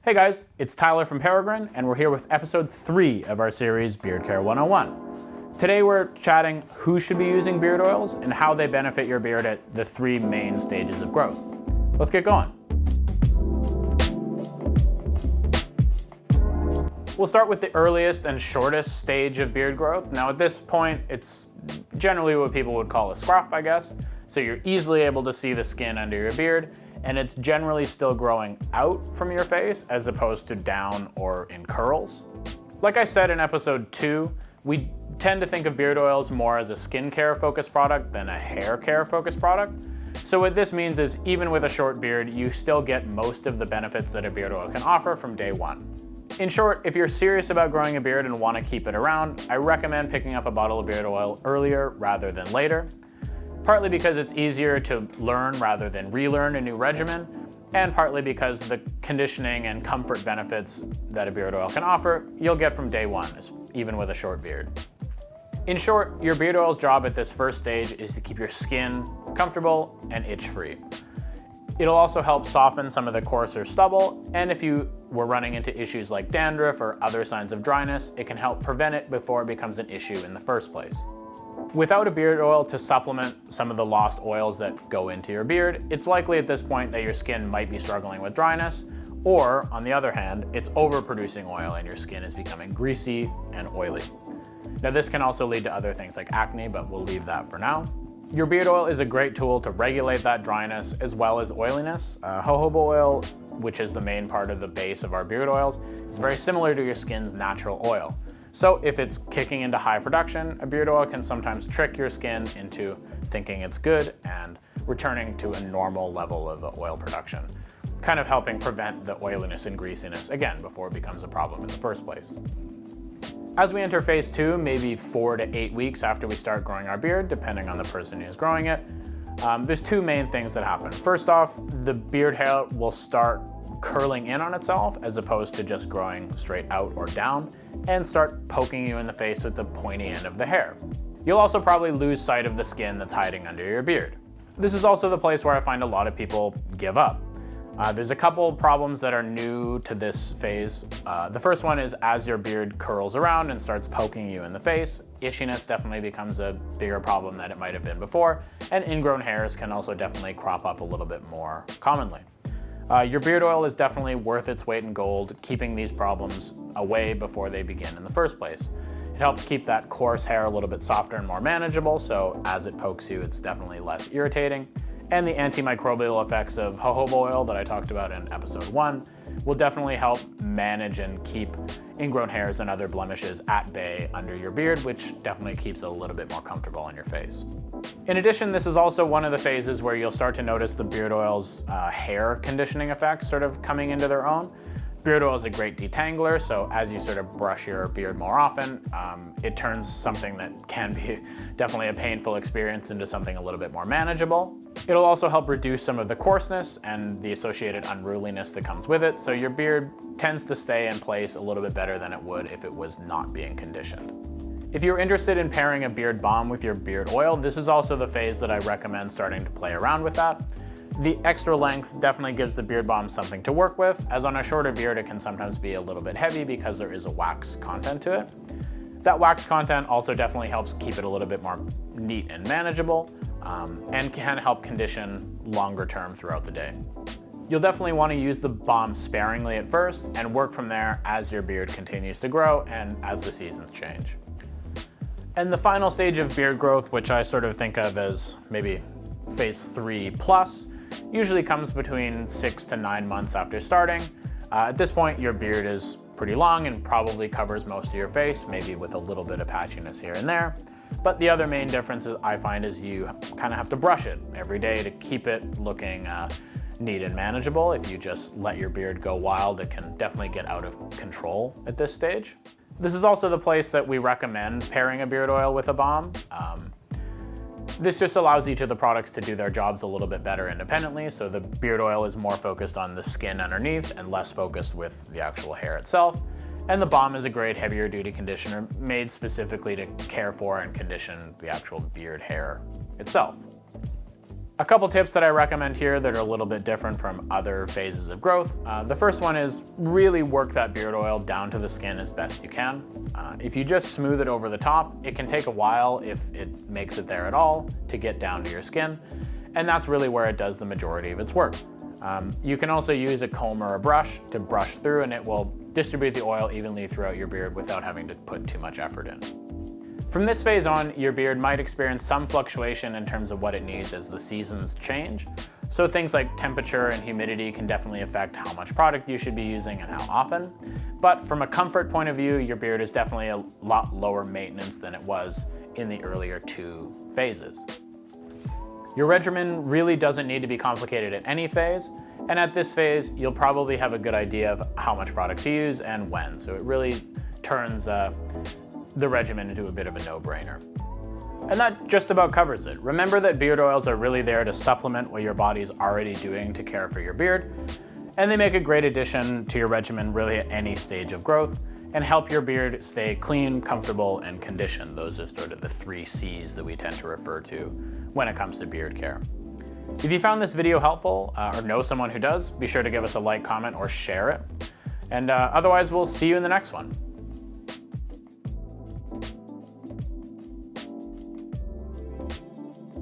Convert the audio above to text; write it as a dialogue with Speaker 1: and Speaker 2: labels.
Speaker 1: Hey guys, it's Tyler from Peregrine, and we're here with episode 3 of our series Beard Care 101. Today we're chatting who should be using beard oils and how they benefit your beard at the 3 main stages of growth. Let's get going. We'll start with the earliest and shortest stage of beard growth. Now at this point, it's generally what people would call a scruff, I guess. So you're easily able to see the skin under your beard, and it's generally still growing out from your face as opposed to down or in curls. Like I said in episode 2, we tend to think of beard oils more as a skincare focused product than a hair care focused product. So what this means is even with a short beard, you still get most of the benefits that a beard oil can offer from day one. In short, if you're serious about growing a beard and want to keep it around, I recommend picking up a bottle of beard oil earlier rather than later. Partly because it's easier to learn rather than relearn a new regimen, and partly because the conditioning and comfort benefits that a beard oil can offer, you'll get from day one, even with a short beard. In short, your beard oil's job at this first stage is to keep your skin comfortable and itch-free. It'll also help soften some of the coarser stubble, and if you were running into issues like dandruff or other signs of dryness, it can help prevent it before it becomes an issue in the first place. Without a beard oil to supplement some of the lost oils that go into your beard, it's likely at this point that your skin might be struggling with dryness, or on the other hand, it's overproducing oil and your skin is becoming greasy and oily. Now this can also lead to other things like acne, but we'll leave that for now. Your beard oil is a great tool to regulate that dryness as well as oiliness. Jojoba oil, which is the main part of the base of our beard oils, is very similar to your skin's natural oil. So if it's kicking into high production, a beard oil can sometimes trick your skin into thinking it's good and returning to a normal level of oil production, kind of helping prevent the oiliness and greasiness again before it becomes a problem in the first place. As we enter phase 2, maybe 4 to 8 weeks after we start growing our beard, depending on the person who's growing it, there's 2 main things that happen. First off, the beard hair will start curling in on itself as opposed to just growing straight out or down, and start poking you in the face with the pointy end of the hair. You'll also probably lose sight of the skin that's hiding under your beard. This is also the place where I find a lot of people give up. There's a couple problems that are new to this phase. The first one is as your beard curls around and starts poking you in the face, itchiness definitely becomes a bigger problem than it might have been before, and ingrown hairs can also definitely crop up a little bit more commonly. Your beard oil is definitely worth its weight in gold, keeping these problems away before they begin in the first place. It helps keep that coarse hair a little bit softer and more manageable, so as it pokes you, it's definitely less irritating. And the antimicrobial effects of jojoba oil that I talked about in episode 1 will definitely help manage and keep ingrown hairs and other blemishes at bay under your beard, which definitely keeps it a little bit more comfortable on your face. In addition, this is also one of the phases where you'll start to notice the beard oil's hair conditioning effects sort of coming into their own. Beard oil is a great detangler, so as you sort of brush your beard more often, it turns something that can be definitely a painful experience into something a little bit more manageable. It'll also help reduce some of the coarseness and the associated unruliness that comes with it, so your beard tends to stay in place a little bit better than it would if it was not being conditioned. If you're interested in pairing a beard balm with your beard oil, this is also the phase that I recommend starting to play around with that. The extra length definitely gives the beard balm something to work with, as on a shorter beard it can sometimes be a little bit heavy because there is a wax content to it. That wax content also definitely helps keep it a little bit more neat and manageable, and can help condition longer term throughout the day. You'll definitely want to use the balm sparingly at first and work from there as your beard continues to grow and as the seasons change. And the final stage of beard growth, which I sort of think of as maybe phase 3 plus, usually comes between 6 to 9 months after starting. At this point, your beard is pretty long and probably covers most of your face, maybe with a little bit of patchiness here and there. But the other main difference I find is you kind of have to brush it every day to keep it looking neat and manageable. If you just let your beard go wild, it can definitely get out of control at this stage. This is also the place that we recommend pairing a beard oil with a balm. This just allows each of the products to do their jobs a little bit better independently, so the beard oil is more focused on the skin underneath and less focused with the actual hair itself. And the balm is a great heavier duty conditioner made specifically to care for and condition the actual beard hair itself. A couple tips that I recommend here that are a little bit different from other phases of growth. The first one is really work that beard oil down to the skin as best you can. If you just smooth it over the top, it can take a while, if it makes it there at all, to get down to your skin. And that's really where it does the majority of its work. You can also use a comb or a brush to brush through, and it will distribute the oil evenly throughout your beard without having to put too much effort in. From this phase on, your beard might experience some fluctuation in terms of what it needs as the seasons change. So things like temperature and humidity can definitely affect how much product you should be using and how often. But from a comfort point of view, your beard is definitely a lot lower maintenance than it was in the earlier 2 phases. Your regimen really doesn't need to be complicated at any phase, and at this phase, you'll probably have a good idea of how much product to use and when, so it really turns the regimen into a bit of a no-brainer. And that just about covers it. Remember that beard oils are really there to supplement what your body's already doing to care for your beard, and they make a great addition to your regimen really at any stage of growth, and help your beard stay clean, comfortable, and conditioned. Those are sort of the 3 C's that we tend to refer to when it comes to beard care. If you found this video helpful, or know someone who does, be sure to give us a like, comment, or share it. And otherwise, we'll see you in the next one.